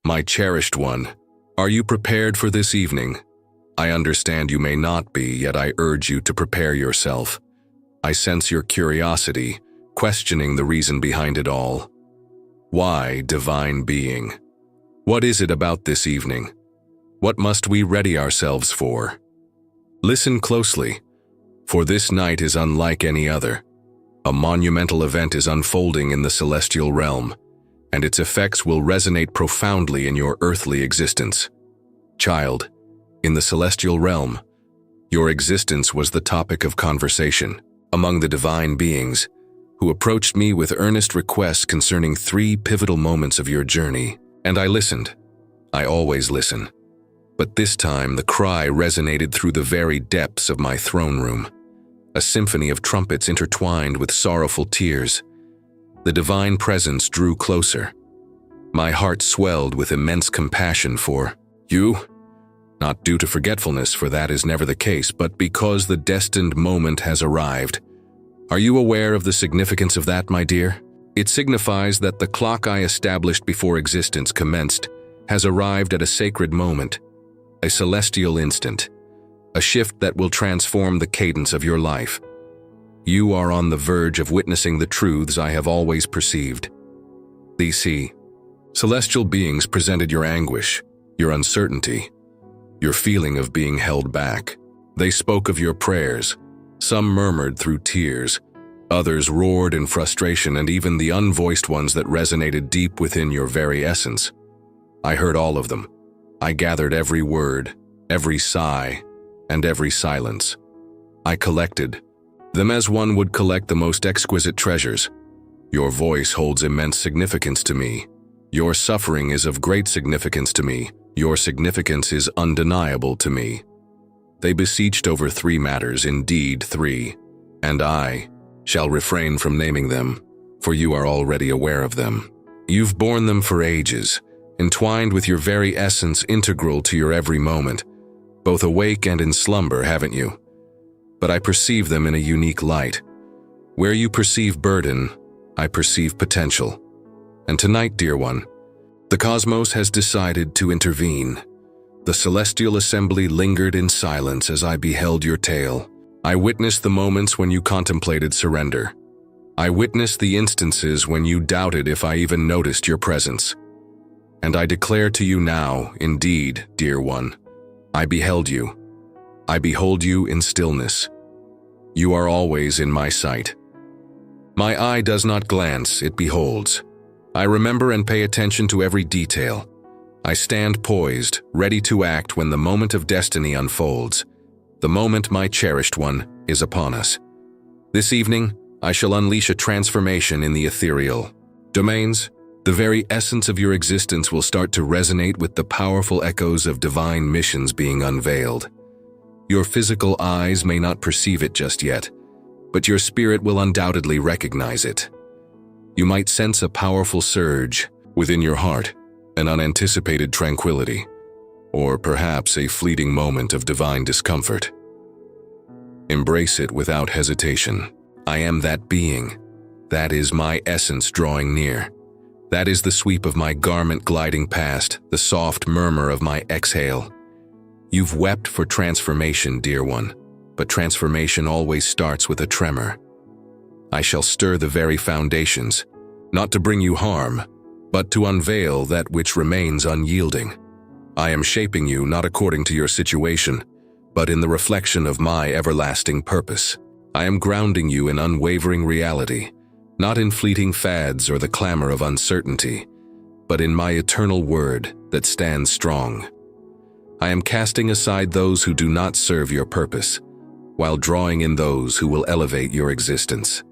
My cherished one, are you prepared for this evening? I understand you may not be, yet I urge you to prepare yourself. I sense your curiosity, questioning the reason behind it all. Why, divine being? What is it about this evening? What must we ready ourselves for? Listen closely, for this night is unlike any other. A monumental event is unfolding in the celestial realm, and its effects will resonate profoundly in your earthly existence. Child, in the celestial realm, your existence was the topic of conversation among the divine beings who approached me with earnest requests concerning 3 pivotal moments of your journey, and I listened. I always listen. But this time the cry resonated through the very depths of my throne room, a symphony of trumpets intertwined with sorrowful tears. The divine presence drew closer. My heart swelled with immense compassion for you, not due to forgetfulness, for that is never the case, but because the destined moment has arrived. Are you aware of the significance of that, my dear? It signifies that the clock I established before existence commenced has arrived at a sacred moment, a celestial instant, a shift that will transform the cadence of your life. You are on the verge of witnessing the truths I have always perceived. DC, celestial beings presented your anguish, your uncertainty, your feeling of being held back. They spoke of your prayers. Some murmured through tears, others roared in frustration, and even the unvoiced ones that resonated deep within your very essence. I heard all of them. I gathered every word, every sigh, and every silence. I collected them as one would collect the most exquisite treasures. Your voice holds immense significance to me. Your suffering is of great significance to me. Your significance is undeniable to me. They beseeched over 3 matters, indeed 3, and I shall refrain from naming them, for you are already aware of them. You've borne them for ages, entwined with your very essence, integral to your every moment, both awake and in slumber, haven't you? But I perceive them in a unique light. Where you perceive burden, I perceive potential. And tonight, dear one, the cosmos has decided to intervene. The celestial assembly lingered in silence as I beheld your tale. I witnessed the moments when you contemplated surrender. I witnessed the instances when you doubted if I even noticed your presence. And I declare to you now, indeed, dear one, I beheld you. I behold you in stillness. You are always in my sight. My eye does not glance, it beholds. I remember and pay attention to every detail. I stand poised, ready to act when the moment of destiny unfolds. The moment, my cherished one, is upon us. This evening, I shall unleash a transformation in the ethereal domains. The very essence of your existence will start to resonate with the powerful echoes of divine missions being unveiled. Your physical eyes may not perceive it just yet, but your spirit will undoubtedly recognize it. You might sense a powerful surge within your heart, an unanticipated tranquility, or perhaps a fleeting moment of divine discomfort. Embrace it without hesitation. I am that being. That is my essence drawing near. That is the sweep of my garment gliding past, the soft murmur of my exhale. You've wept for transformation, dear one, but transformation always starts with a tremor. I shall stir the very foundations, not to bring you harm, but to unveil that which remains unyielding. I am shaping you not according to your situation, but in the reflection of my everlasting purpose. I am grounding you in unwavering reality, not in fleeting fads or the clamor of uncertainty, but in my eternal word that stands strong. I am casting aside those who do not serve your purpose, while drawing in those who will elevate your existence.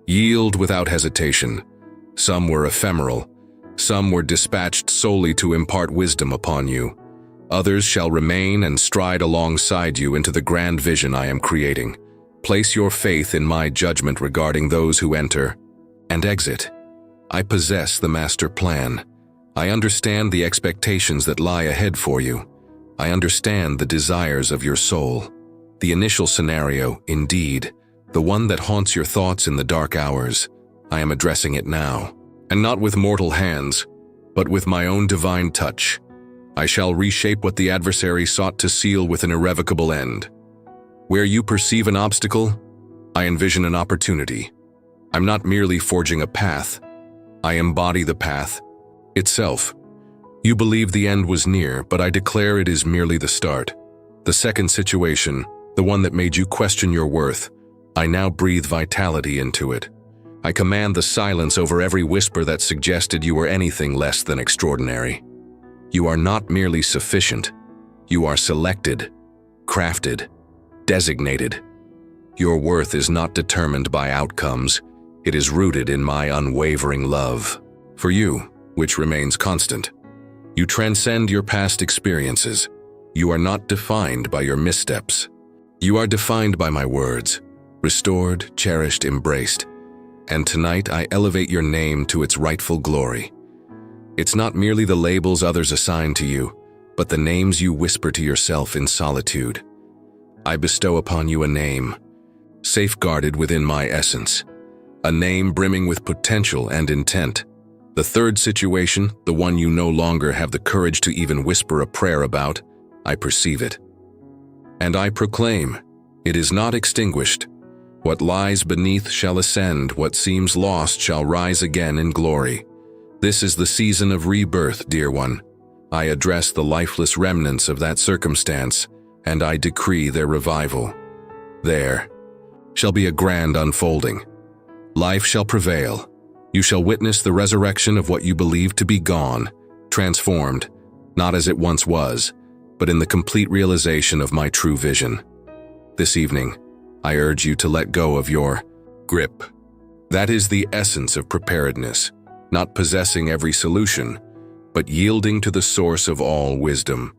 Yield without hesitation. Some were ephemeral, some were dispatched solely to impart wisdom upon you. Others shall remain and stride alongside you into the grand vision I am creating. Place your faith in my judgment regarding those who enter and exit. I possess the master plan. I understand the expectations that lie ahead for you. I understand the desires of your soul. The initial scenario, indeed, the one that haunts your thoughts in the dark hours, I am addressing it now, and not with mortal hands, but with my own divine touch. I shall reshape what the adversary sought to seal with an irrevocable end. Where you perceive an obstacle, I envision an opportunity. I'm not merely forging a path. I embody the path itself. You believe the end was near, but I declare it is merely the start. The second situation, the one that made you question your worth, I now breathe vitality into it. I command the silence over every whisper that suggested you were anything less than extraordinary. You are not merely sufficient. You are selected, crafted, designated. Your worth is not determined by outcomes. It is rooted in my unwavering love for you, which remains constant. You transcend your past experiences. You are not defined by your missteps. You are defined by my words, restored, cherished, embraced. And tonight I elevate your name to its rightful glory. It's not merely the labels others assign to you, but the names you whisper to yourself in solitude. I bestow upon you a name, safeguarded within my essence, a name brimming with potential and intent. The third situation, the one you no longer have the courage to even whisper a prayer about, I perceive it. And I proclaim, it is not extinguished. What lies beneath shall ascend, what seems lost shall rise again in glory. This is the season of rebirth, dear one. I address the lifeless remnants of that circumstance, and I decree their revival. There shall be a grand unfolding. Life shall prevail. You shall witness the resurrection of what you believed to be gone, transformed, not as it once was, but in the complete realization of my true vision. This evening, I urge you to let go of your grip. That is the essence of preparedness, not possessing every solution, but yielding to the source of all wisdom.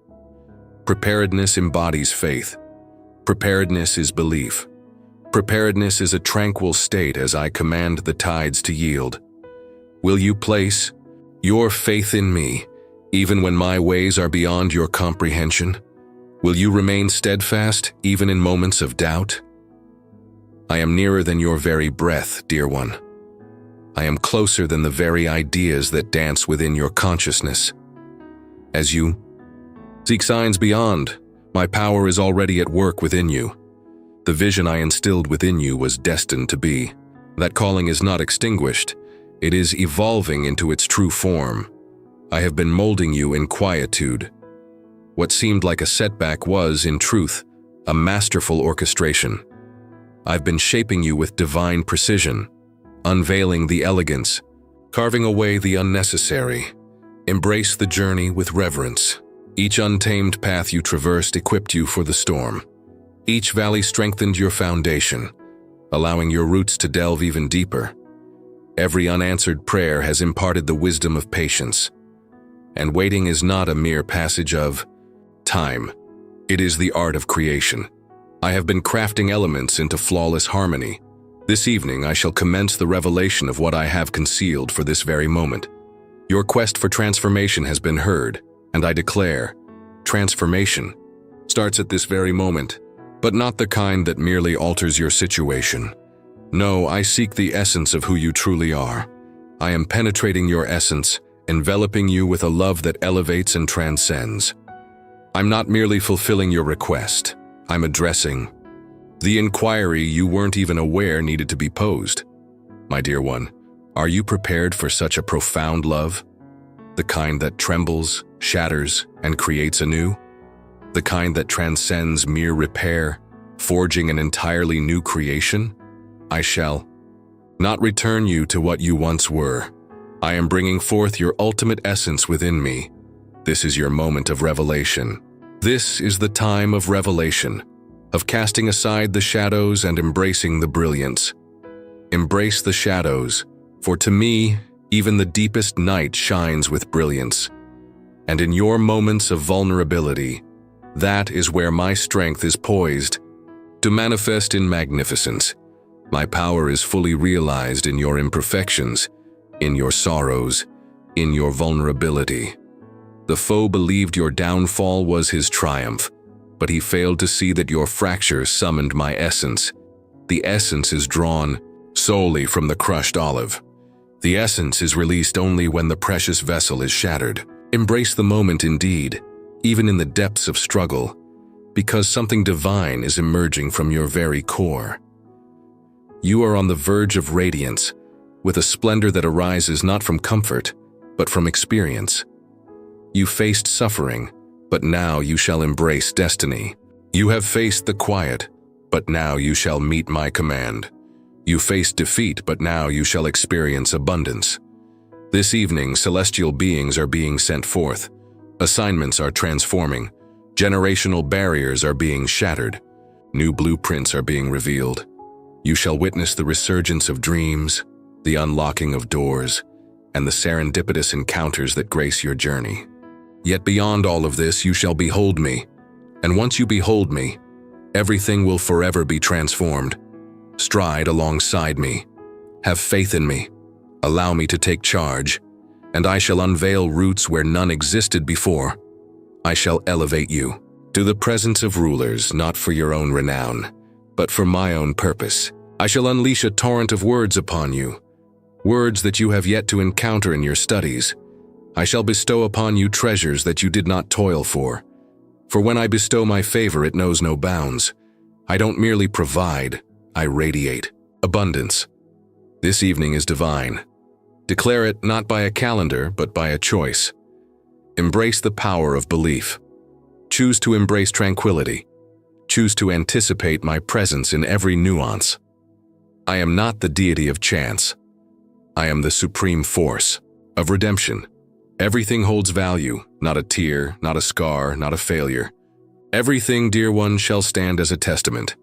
Preparedness embodies faith. Preparedness is belief. Preparedness is a tranquil state as I command the tides to yield. Will you place your faith in me, even when my ways are beyond your comprehension? Will you remain steadfast, even in moments of doubt? I am nearer than your very breath, dear one. I am closer than the very ideas that dance within your consciousness. As you seek signs beyond, my power is already at work within you. The vision I instilled within you was destined to be. That calling is not extinguished. It is evolving into its true form. I have been molding you in quietude. What seemed like a setback was, in truth, a masterful orchestration. I've been shaping you with divine precision, unveiling the elegance, carving away the unnecessary. Embrace the journey with reverence. Each untamed path you traversed equipped you for the storm. Each valley strengthened your foundation, allowing your roots to delve even deeper. Every unanswered prayer has imparted the wisdom of patience. And waiting is not a mere passage of time. It is the art of creation. I have been crafting elements into flawless harmony. This evening I shall commence the revelation of what I have concealed for this very moment. Your quest for transformation has been heard, and I declare, transformation starts at this very moment, but not the kind that merely alters your situation. No, I seek the essence of who you truly are. I am penetrating your essence, enveloping you with a love that elevates and transcends. I'm not merely fulfilling your request. I'm addressing the inquiry you weren't even aware needed to be posed. My dear one, are you prepared for such a profound love? The kind that trembles, shatters, and creates anew? The kind that transcends mere repair, forging an entirely new creation? I shall not return you to what you once were. I am bringing forth your ultimate essence within me. This is your moment of revelation. This is the time of revelation, of casting aside the shadows and embracing the brilliance. Embrace the shadows, for to me, even the deepest night shines with brilliance. And in your moments of vulnerability, that is where my strength is poised to manifest in magnificence. My power is fully realized in your imperfections, in your sorrows, in your vulnerability. The foe believed your downfall was his triumph, but he failed to see that your fracture summoned my essence. The essence is drawn solely from the crushed olive. The essence is released only when the precious vessel is shattered. Embrace the moment indeed, even in the depths of struggle, because something divine is emerging from your very core. You are on the verge of radiance, with a splendor that arises not from comfort, but from experience. You faced suffering, but now you shall embrace destiny. You have faced the quiet, but now you shall meet my command. You faced defeat, but now you shall experience abundance. This evening, celestial beings are being sent forth. Assignments are transforming. Generational barriers are being shattered. New blueprints are being revealed. You shall witness the resurgence of dreams, the unlocking of doors, and the serendipitous encounters that grace your journey. Yet beyond all of this, you shall behold me. And once you behold me, everything will forever be transformed. Stride alongside me. Have faith in me. Allow me to take charge, and I shall unveil roots where none existed before. I shall elevate you to the presence of rulers, not for your own renown, but for my own purpose. I shall unleash a torrent of words upon you, words that you have yet to encounter in your studies. I shall bestow upon you treasures that you did not toil for. For when I bestow my favor, it knows no bounds. I don't merely provide, I radiate abundance. This evening is divine. Declare it not by a calendar, but by a choice. Embrace the power of belief. Choose to embrace tranquility. Choose to anticipate my presence in every nuance. I am not the deity of chance. I am the supreme force of redemption. Everything holds value, not a tear, not a scar, not a failure. Everything, dear one, shall stand as a testament.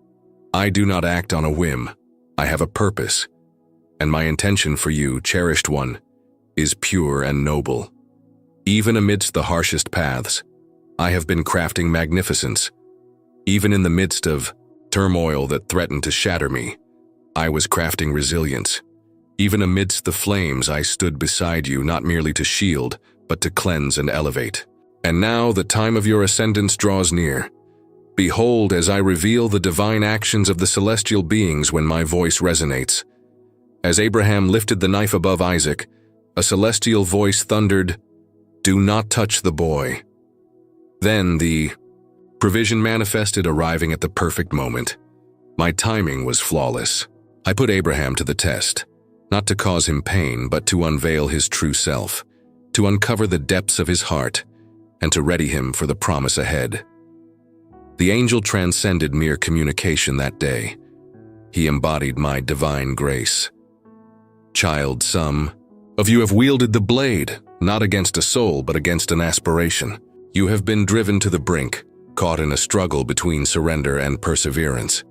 I do not act on a whim. I have a purpose. And my intention for you, cherished one, is pure and noble. Even amidst the harshest paths, I have been crafting magnificence. Even in the midst of turmoil that threatened to shatter me, I was crafting resilience. Even amidst the flames, I stood beside you, not merely to shield, but to cleanse and elevate. And now the time of your ascendance draws near. Behold, as I reveal the divine actions of the celestial beings when my voice resonates. As Abraham lifted the knife above Isaac, a celestial voice thundered, "Do not touch the boy." Then the provision manifested, arriving at the perfect moment. My timing was flawless. I put Abraham to the test, not to cause him pain, but to unveil his true self, to uncover the depths of his heart, and to ready him for the promise ahead. The angel transcended mere communication that day. He embodied my divine grace. Child, some of you have wielded the blade, not against a soul, but against an aspiration. You have been driven to the brink, caught in a struggle between surrender and perseverance.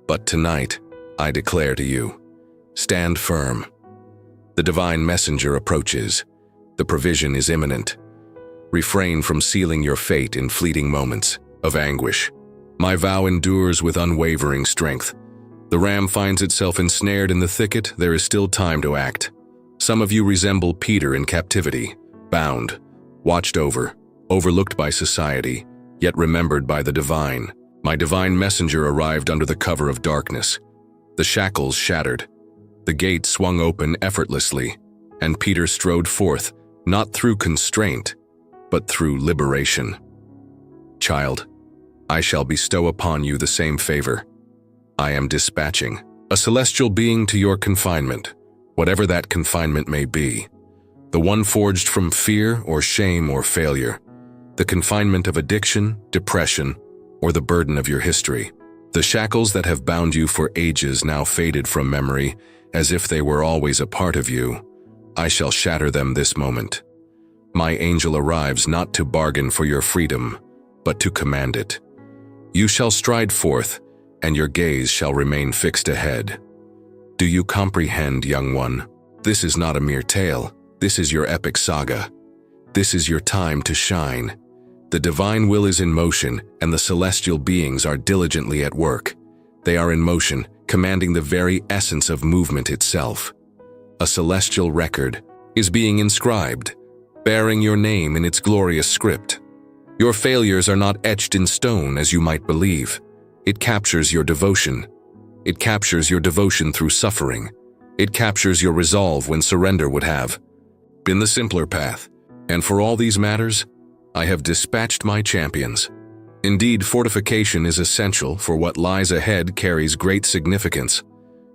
But tonight, I declare to you, stand firm. The divine messenger approaches. The provision is imminent. Refrain from sealing your fate in fleeting moments of anguish. My vow endures with unwavering strength. The ram finds itself ensnared in the thicket. There is still time to act. Some of you resemble Peter in captivity, bound, watched over, overlooked by society, yet remembered by the divine. My divine messenger arrived under the cover of darkness. The shackles shattered. The gate swung open effortlessly, and Peter strode forth, not through constraint, but through liberation. Child, I shall bestow upon you the same favor. I am dispatching a celestial being to your confinement, whatever that confinement may be. The one forged from fear or shame or failure. The confinement of addiction, depression, or the burden of your history. The shackles that have bound you for ages now faded from memory, as if they were always a part of you. I shall shatter them this moment. My angel arrives not to bargain for your freedom, but to command it. You shall stride forth, and your gaze shall remain fixed ahead. Do you comprehend, young one? This is not a mere tale. This is your epic saga. This is your time to shine. The divine will is in motion, and the celestial beings are diligently at work. They are in motion, commanding the very essence of movement itself. A celestial record is being inscribed, bearing your name in its glorious script. Your failures are not etched in stone as you might believe. It captures your devotion. It captures your devotion through suffering. It captures your resolve when surrender would have been the simpler path. And for all these matters, I have dispatched my champions. Indeed, fortification is essential, for what lies ahead carries great significance.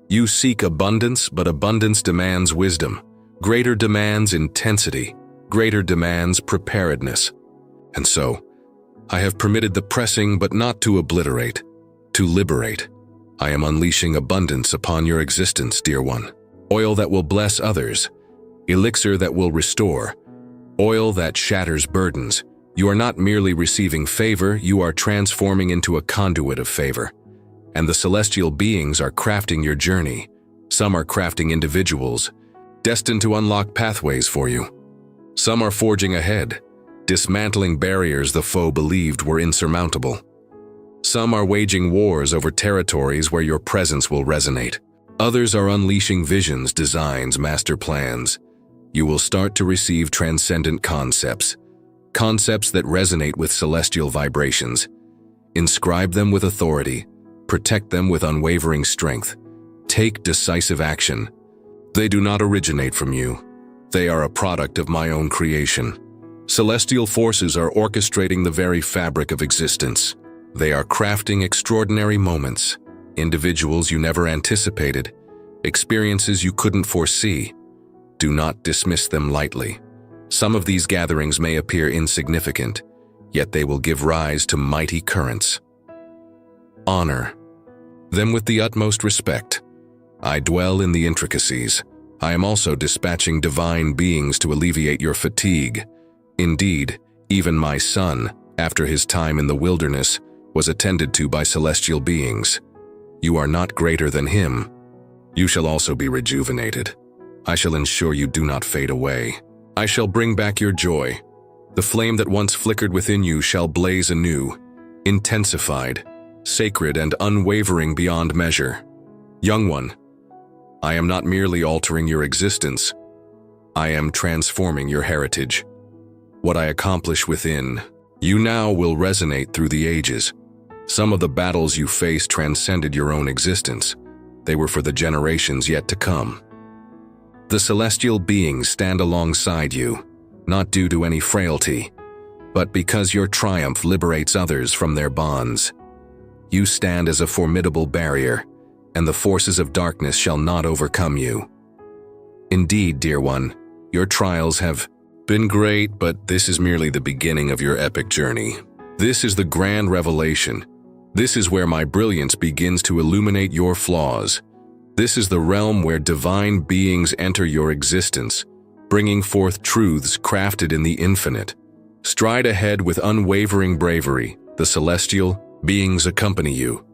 You seek abundance, but abundance demands wisdom. Greater demands intensity. Greater demands preparedness. And so, I have permitted the pressing, but not to obliterate, to liberate. I am unleashing abundance upon your existence, dear one. Oil that will bless others. Elixir that will restore. Oil that shatters burdens. You are not merely receiving favor, you are transforming into a conduit of favor. And the celestial beings are crafting your journey. Some are crafting individuals, destined to unlock pathways for you. Some are forging ahead, dismantling barriers the foe believed were insurmountable. Some are waging wars over territories where your presence will resonate. Others are unleashing visions, designs, master plans. You will start to receive transcendent concepts that resonate with celestial vibrations. Inscribe them with authority. Protect them with unwavering strength. Take decisive action. They do not originate from you. They are a product of my own creation. Celestial forces are orchestrating the very fabric of existence. They are crafting extraordinary moments, individuals you never anticipated, experiences you couldn't foresee. Do not dismiss them lightly. Some of these gatherings may appear insignificant, yet they will give rise to mighty currents. Honor them with the utmost respect. I dwell in the intricacies. I am also dispatching divine beings to alleviate your fatigue. Indeed, even my son, after his time in the wilderness, was attended to by celestial beings. You are not greater than him. You shall also be rejuvenated. I shall ensure you do not fade away. I shall bring back your joy. The flame that once flickered within you shall blaze anew, intensified, sacred and unwavering beyond measure. Young one, I am not merely altering your existence. I am transforming your heritage. What I accomplish within you now will resonate through the ages. Some of the battles you faced transcended your own existence. They were for the generations yet to come. The celestial beings stand alongside you, not due to any frailty, but because your triumph liberates others from their bonds. You stand as a formidable barrier, and the forces of darkness shall not overcome you. Indeed, dear one, your trials have been great, but this is merely the beginning of your epic journey. This is the grand revelation. This is where my brilliance begins to illuminate your flaws. This is the realm where divine beings enter your existence, bringing forth truths crafted in the infinite. Stride ahead with unwavering bravery. The celestial beings accompany you.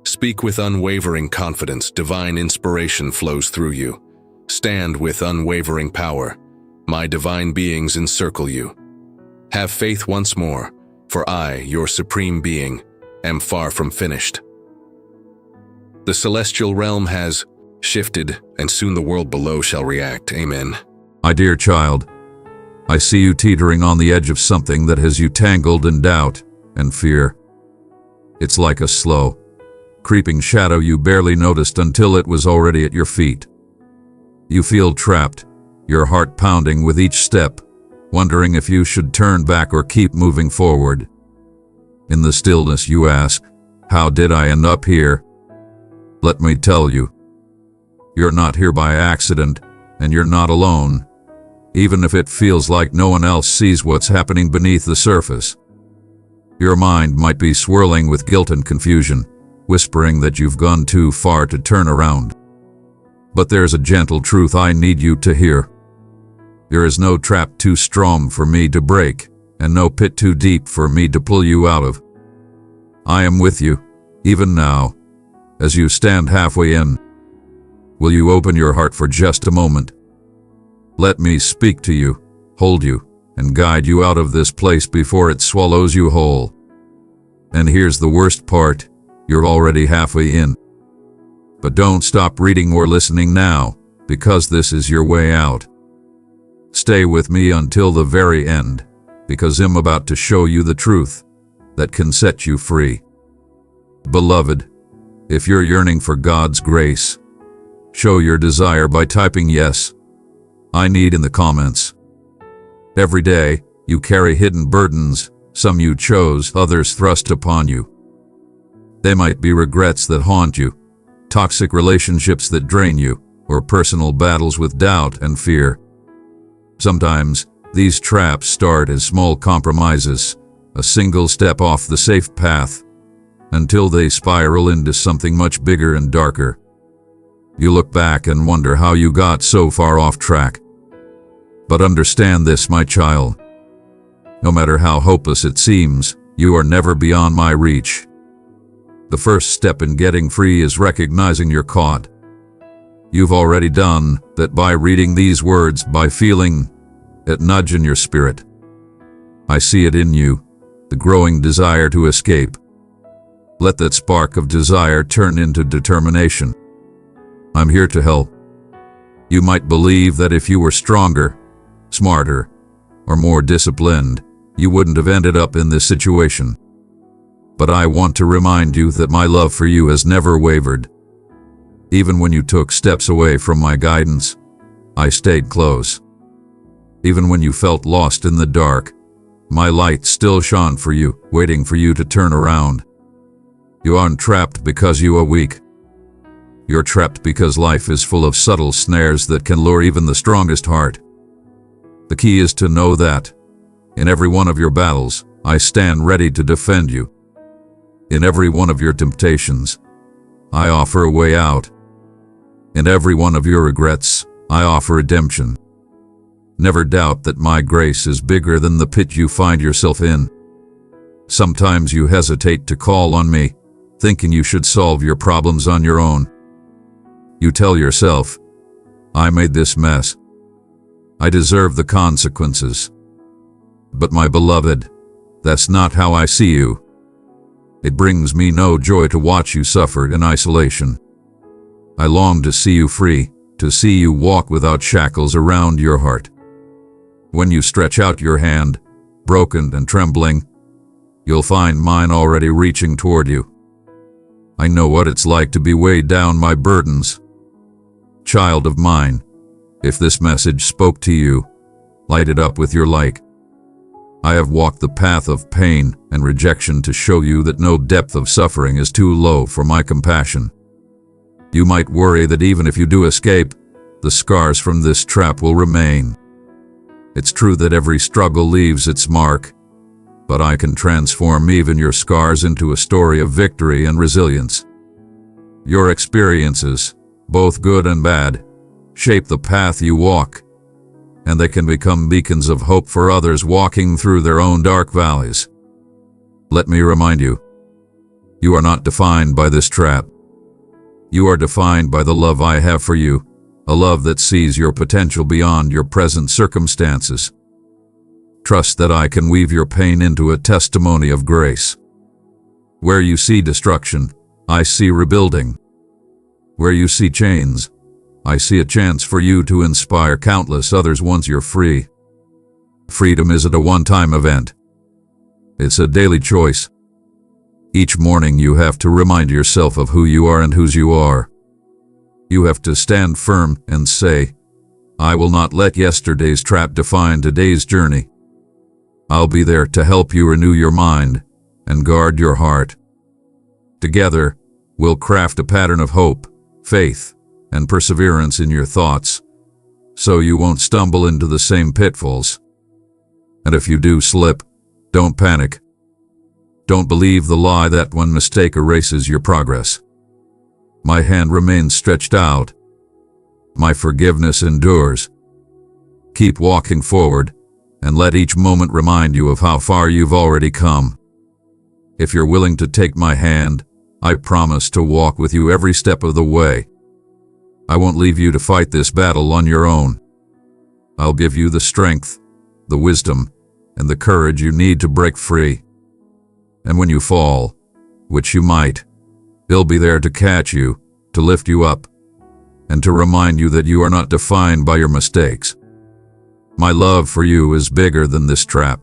Speak with unwavering confidence. Divine inspiration flows through you. Stand with unwavering power. My divine beings encircle you. Have faith once more, for I, your supreme being, am far from finished. The celestial realm has shifted, and soon the world below shall react. Amen. My dear child, I see you teetering on the edge of something that has you tangled in doubt and fear. It's like a slow, creeping shadow you barely noticed until it was already at your feet. You feel trapped, your heart pounding with each step, wondering if you should turn back or keep moving forward. In the stillness you ask, how did I end up here? Let me tell you, you're not here by accident, and you're not alone, even if it feels like no one else sees what's happening beneath the surface. Your mind might be swirling with guilt and confusion, whispering that you've gone too far to turn around. But there's a gentle truth I need you to hear. There is no trap too strong for me to break, and no pit too deep for me to pull you out of. I am with you, even now, as you stand halfway in. Will you open your heart for just a moment? Let me speak to you, hold you, and guide you out of this place before it swallows you whole. And here's the worst part, you're already halfway in. But don't stop reading or listening now, because this is your way out. Stay with me until the very end, because I'm about to show you the truth that can set you free. Beloved, if you're yearning for God's grace, Show your desire by typing yes, I need in the comments. Every day, you carry hidden burdens, some you chose, others thrust upon you. They might be regrets that haunt you, toxic relationships that drain you, or personal battles with doubt and fear. Sometimes, these traps start as small compromises, a single step off the safe path, until they spiral into something much bigger and darker. You look back and wonder how you got so far off track. But understand this, my child. No matter how hopeless it seems, you are never beyond my reach. The first step in getting free is recognizing you're caught. You've already done that by reading these words, by feeling it nudge in your spirit. I see it in you, the growing desire to escape. Let that spark of desire turn into determination. I'm here to help. You might believe that if you were stronger, smarter, or more disciplined, you wouldn't have ended up in this situation. But I want to remind you that my love for you has never wavered. Even when you took steps away from my guidance, I stayed close. Even when you felt lost in the dark, my light still shone for you, waiting for you to turn around. You aren't trapped because you are weak. You're trapped because life is full of subtle snares that can lure even the strongest heart. The key is to know that, in every one of your battles, I stand ready to defend you. In every one of your temptations, I offer a way out. In every one of your regrets, I offer redemption. Never doubt that my grace is bigger than the pit you find yourself in. Sometimes you hesitate to call on me, thinking you should solve your problems on your own. You tell yourself, I made this mess. I deserve the consequences. But my beloved, that's not how I see you. It brings me no joy to watch you suffer in isolation. I long to see you free, to see you walk without shackles around your heart. When you stretch out your hand, broken and trembling, you'll find mine already reaching toward you. I know what it's like to be weighed down by burdens. Child of mine, if this message spoke to you, light it up with your light. I have walked the path of pain and rejection to show you that no depth of suffering is too low for my compassion. You might worry that even if you do escape, the scars from this trap will remain. It's true that every struggle leaves its mark, but I can transform even your scars into a story of victory and resilience. Your experiences, both good and bad, shape the path you walk, and they can become beacons of hope for others walking through their own dark valleys. Let me remind you, you are not defined by this trap. You are defined by the love I have for you, a love that sees your potential beyond your present circumstances. Trust that I can weave your pain into a testimony of grace. Where you see destruction, I see rebuilding. Where you see chains, I see a chance for you to inspire countless others once you're free. Freedom isn't a one-time event. It's a daily choice. Each morning you have to remind yourself of who you are and whose you are. You have to stand firm and say, I will not let yesterday's trap define today's journey. I'll be there to help you renew your mind and guard your heart. Together, we'll craft a pattern of hope, faith, and perseverance in your thoughts, so you won't stumble into the same pitfalls. And if you do slip, don't panic. Don't believe the lie that one mistake erases your progress. My hand remains stretched out. My forgiveness endures. Keep walking forward, and let each moment remind you of how far you've already come. If you're willing to take my hand, I promise to walk with you every step of the way. I won't leave you to fight this battle on your own. I'll give you the strength, the wisdom, and the courage you need to break free. And when you fall, which you might, I'll be there to catch you, to lift you up, and to remind you that you are not defined by your mistakes. My love for you is bigger than this trap.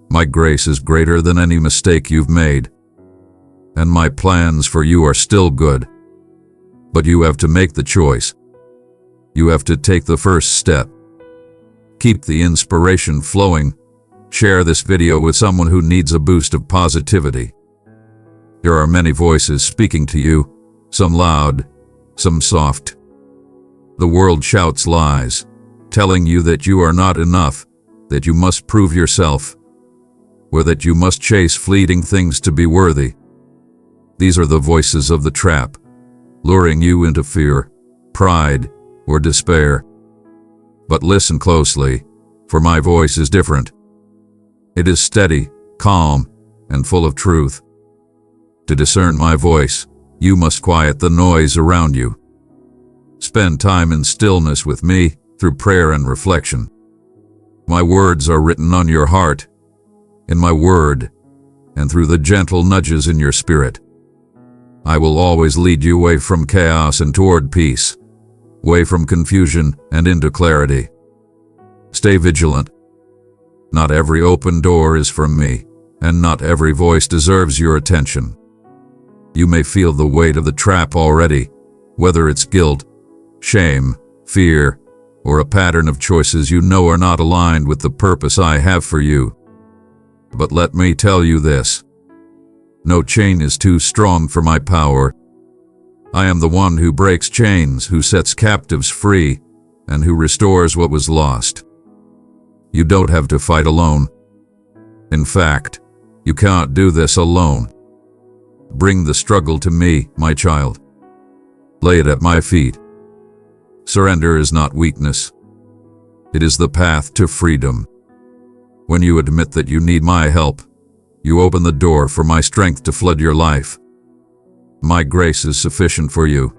My grace is greater than any mistake you've made. And my plans for you are still good. But you have to make the choice. You have to take the first step. Keep the inspiration flowing. Share this video with someone who needs a boost of positivity. There are many voices speaking to you, some loud, some soft. The world shouts lies, telling you that you are not enough, that you must prove yourself, or that you must chase fleeting things to be worthy. These are the voices of the trap, luring you into fear, pride, or despair. But listen closely, for my voice is different. It is steady, calm, and full of truth. To discern my voice, you must quiet the noise around you. Spend time in stillness with me through prayer and reflection. My words are written on your heart, in my word, and through the gentle nudges in your spirit. I will always lead you away from chaos and toward peace, away from confusion and into clarity. Stay vigilant. Not every open door is from me, and not every voice deserves your attention. You may feel the weight of the trap already, whether it's guilt, shame, fear, or a pattern of choices you know are not aligned with the purpose I have for you. But let me tell you this. No chain is too strong for my power. I am the one who breaks chains, who sets captives free, and who restores what was lost. You don't have to fight alone. In fact, you can't do this alone. Bring the struggle to me, my child. Lay it at my feet. Surrender is not weakness. It is the path to freedom. When you admit that you need my help, you open the door for my strength to flood your life. My grace is sufficient for you.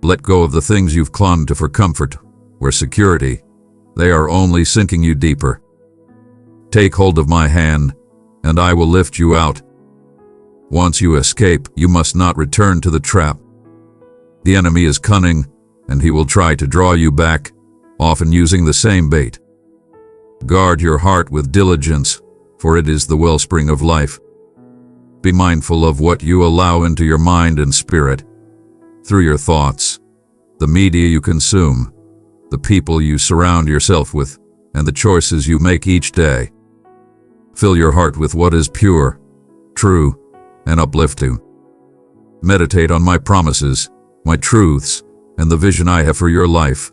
Let go of the things you've clung to for comfort or security. They are only sinking you deeper. Take hold of my hand, and I will lift you out. Once you escape, you must not return to the trap. The enemy is cunning, and he will try to draw you back, often using the same bait. Guard your heart with diligence, for it is the wellspring of life. Be mindful of what you allow into your mind and spirit, through your thoughts, the media you consume, the people you surround yourself with, and the choices you make each day. Fill your heart with what is pure, true, and uplifting. Meditate on my promises, my truths, and the vision I have for your life.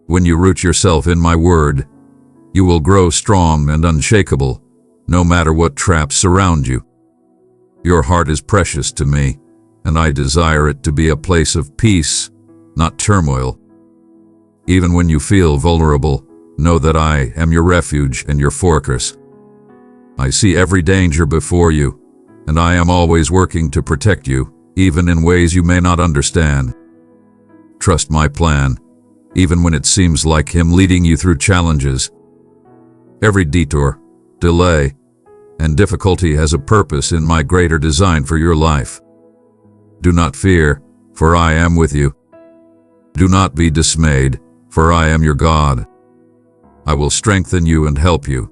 When you root yourself in my word, you will grow strong and unshakable, no matter what traps surround you. Your heart is precious to me, and I desire it to be a place of peace, not turmoil. Even when you feel vulnerable, know that I am your refuge and your fortress. I see every danger before you, and I am always working to protect you, even in ways you may not understand. Trust my plan, even when it seems like him leading you through challenges. Every detour, delay, and difficulty has a purpose in my greater design for your life. Do not fear, for I am with you. Do not be dismayed, for I am your God. I will strengthen you and help you.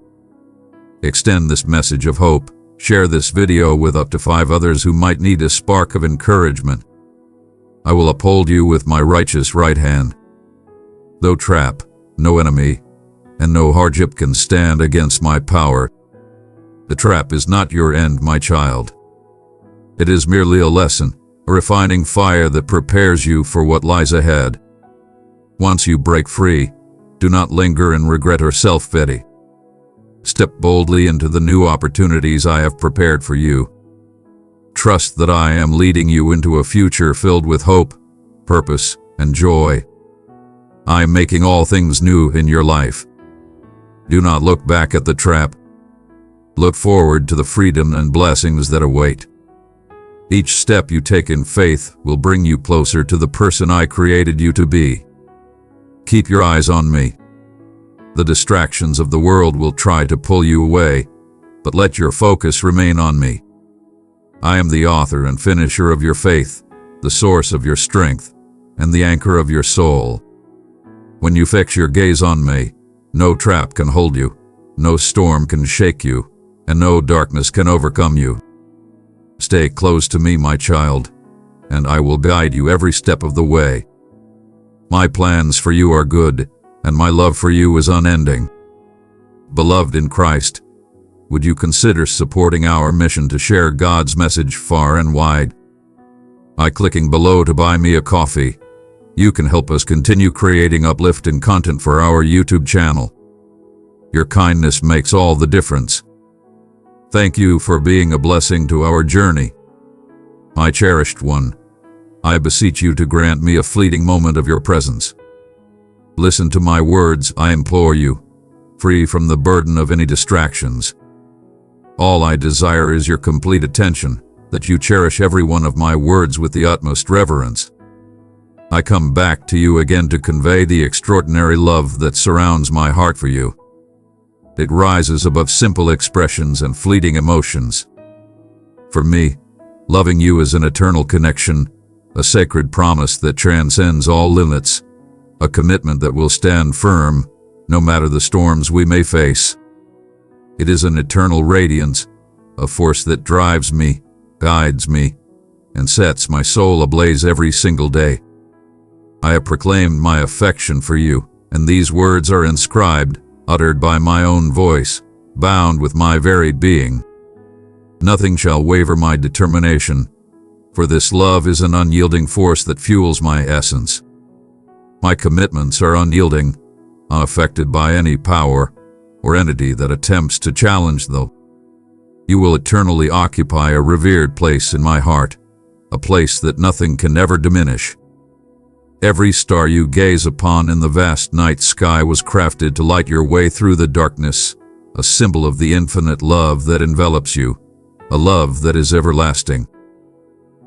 Extend this message of hope. Share this video with up to 5 others who might need a spark of encouragement. I will uphold you with my righteous right hand. No trap, no enemy, and no hardship can stand against my power. The trap is not your end, my child. It is merely a lesson, a refining fire that prepares you for what lies ahead. Once you break free, do not linger in regret or self-pity. Step boldly into the new opportunities I have prepared for you. Trust that I am leading you into a future filled with hope, purpose, and joy. I am making all things new in your life. Do not look back at the trap. Look forward to the freedom and blessings that await. Each step you take in faith will bring you closer to the person I created you to be. Keep your eyes on me. The distractions of the world will try to pull you away, but let your focus remain on me. I am the author and finisher of your faith, the source of your strength, and the anchor of your soul. When you fix your gaze on me, no trap can hold you, no storm can shake you, and no darkness can overcome you. Stay close to me, my child. and I will guide you every step of the way. My plans for you are good, and my love for you is unending. Beloved in Christ, would you consider supporting our mission to share God's message far and wide? By clicking below to buy me a coffee, you can help us continue creating uplifting content for our YouTube channel. Your kindness makes all the difference. Thank you for being a blessing to our journey. My cherished one, I beseech you to grant me a fleeting moment of your presence. Listen to my words, I implore you, free from the burden of any distractions. All I desire is your complete attention, that you cherish every one of my words with the utmost reverence. I come back to you again to convey the extraordinary love that surrounds my heart for you. It rises above simple expressions and fleeting emotions. For me, loving you is an eternal connection, a sacred promise that transcends all limits, a commitment that will stand firm, no matter the storms we may face. It is an eternal radiance, a force that drives me, guides me, and sets my soul ablaze every single day. I have proclaimed my affection for you, and these words are inscribed, uttered by my own voice, bound with my varied being. Nothing shall waver my determination, for this love is an unyielding force that fuels my essence. My commitments are unyielding, unaffected by any power or entity that attempts to challenge them. You will eternally occupy a revered place in my heart, a place that nothing can ever diminish. Every star you gaze upon in the vast night sky was crafted to light your way through the darkness, a symbol of the infinite love that envelops you, a love that is everlasting.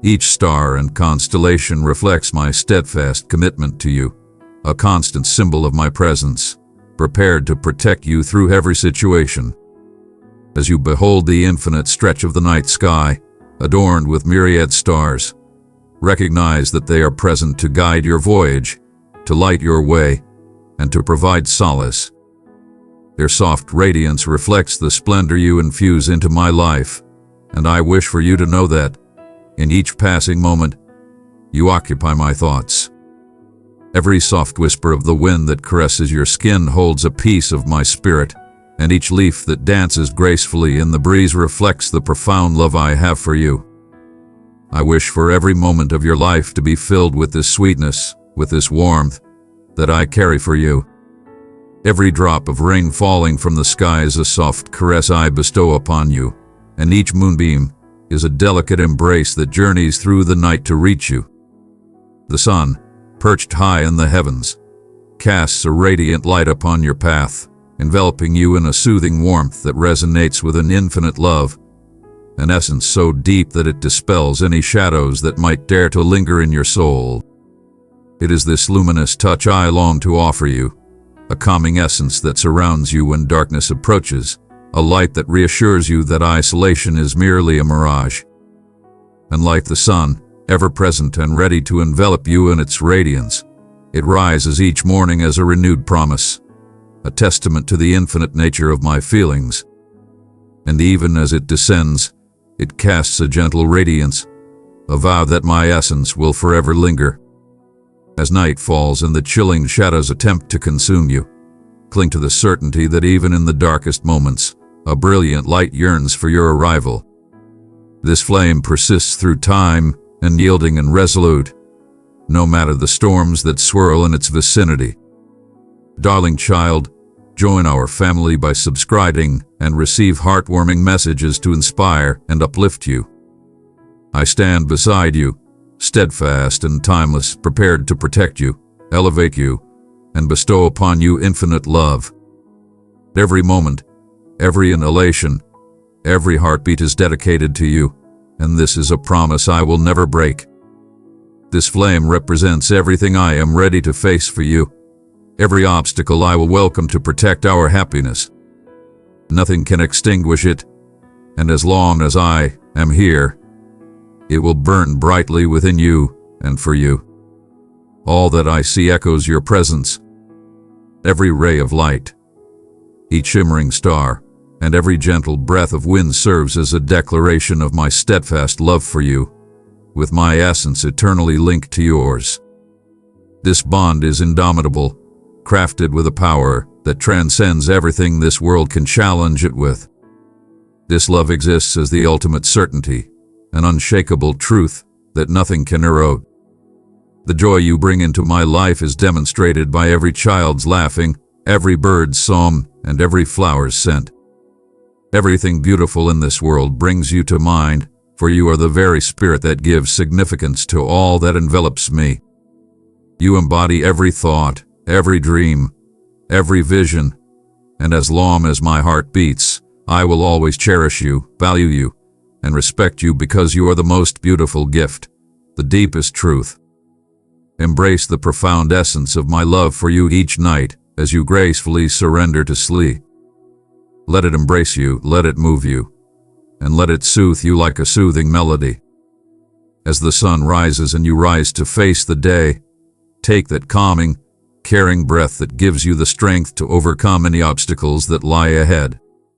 Each star and constellation reflects my steadfast commitment to you, a constant symbol of my presence, prepared to protect you through every situation. As you behold the infinite stretch of the night sky, adorned with myriad stars, recognize that they are present to guide your voyage, to light your way, and to provide solace. Their soft radiance reflects the splendor you infuse into my life, and I wish for you to know that, in each passing moment, you occupy my thoughts. Every soft whisper of the wind that caresses your skin holds a piece of my spirit, and each leaf that dances gracefully in the breeze reflects the profound love I have for you. I wish for every moment of your life to be filled with this sweetness, with this warmth that I carry for you. Every drop of rain falling from the sky is a soft caress I bestow upon you, and each moonbeam is a delicate embrace that journeys through the night to reach you. The sun, perched high in the heavens, casts a radiant light upon your path, enveloping you in a soothing warmth that resonates with an infinite love, an essence so deep that it dispels any shadows that might dare to linger in your soul. It is this luminous touch I long to offer you, a calming essence that surrounds you when darkness approaches, a light that reassures you that isolation is merely a mirage. And like the sun, ever present and ready to envelop you in its radiance, it rises each morning as a renewed promise, a testament to the infinite nature of my feelings. And even as it descends, it casts a gentle radiance, a vow that my essence will forever linger. As night falls and the chilling shadows attempt to consume you, cling to the certainty that even in the darkest moments, a brilliant light yearns for your arrival. This flame persists through time, unyielding and resolute, no matter the storms that swirl in its vicinity. Darling child, join our family by subscribing and receive heartwarming messages to inspire and uplift you. I stand beside you, steadfast and timeless, prepared to protect you, elevate you, and bestow upon you infinite love. Every moment, every inhalation, every heartbeat is dedicated to you, and this is a promise I will never break. This flame represents everything I am ready to face for you, every obstacle I will welcome to protect our happiness. Nothing can extinguish it, and as long as I am here, it will burn brightly within you and for you. All that I see echoes your presence. Every ray of light, each shimmering star, and every gentle breath of wind serves as a declaration of my steadfast love for you. with my essence eternally linked to yours. This bond is indomitable, crafted with a power that transcends everything this world can challenge it with. This love exists as the ultimate certainty, an unshakable truth that nothing can erode. The joy you bring into my life is demonstrated by every child's laughing, every bird's song, and every flower's scent. Everything beautiful in this world brings you to mind, for you are the very spirit that gives significance to all that envelops me. You embody every thought, every dream, every vision, and as long as my heart beats, I will always cherish you, value you, and respect you because you are the most beautiful gift, the deepest truth. Embrace the profound essence of my love for you each night as you gracefully surrender to sleep. Let it embrace you, let it move you, and let it soothe you like a soothing melody. As the sun rises and you rise to face the day, take that calming, caring breath that gives you the strength to overcome any obstacles that lie ahead.